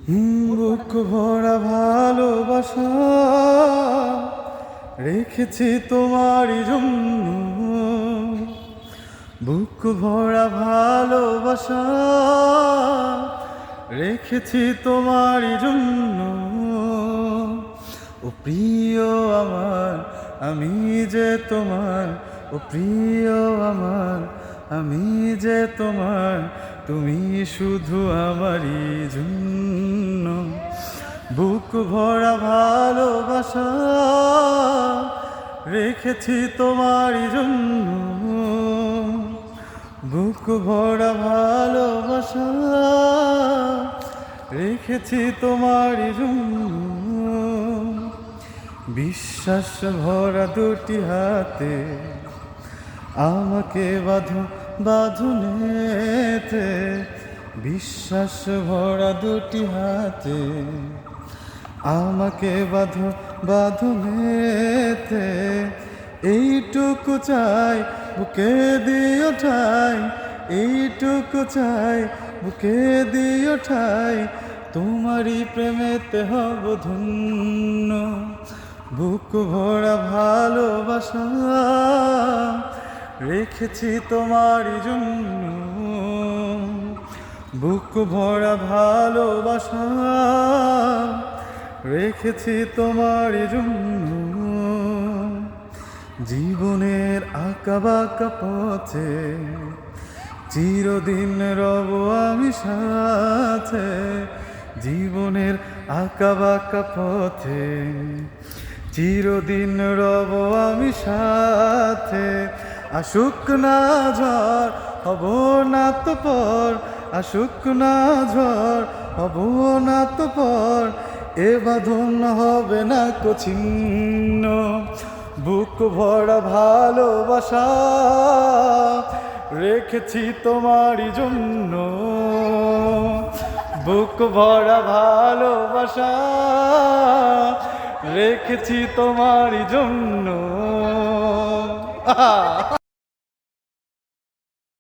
বুক ভরা ভালোবাসা রেখেছি তোমারই জন্য। বুক ভরা ভালোবাসা রেখেছি তোমারই জন্য। ও প্রিয় আমার, আমি যে তোমার। ও প্রিয় আমার, আমি যে তোমার। তুমি শুধু আমারই জন্য। বুক ভরা ভালোবাসা রেখেছি তোমারই জন্য। বুক ভরা ভালোবাসা রেখেছি তোমারই জন্য। বিশ্বাস ভরা দুটি হাতে আমাকে বাঁধো বাঁধনেতে। বিশ্বাস ভরা দুটি হাতে আমাকে বাঁধো বাঁধনেতে। এইটুকু চাই বুকে দিও ঠাই, এইটুকু চাই বুকে দিও ঠাই। তোমারই প্রেমেতে হব ধন্য। বুক ভরা ভালোবাসা রেখেছি তোমারই জন্য। বুক ভরা ভালোবাসা রেখেছি তোমারই জন্য। জীবনের আঁকা বাঁকা পথে চিরদিন রব আমি সাথে। জীবনের আঁকা বাঁকা পথে চিরদিন রব আমি সাথে। আসুক না ঝড় হব না তো পর, আসুক না ঝড় হব না তো পর। এ বাঁধন হবে না কো ছিন্ন। বুক ভরা ভালোবাসা রেখেছি তোমারই জন্য। বুক ভরা ভালোবাসা রেখেছি তোমারই জন্য।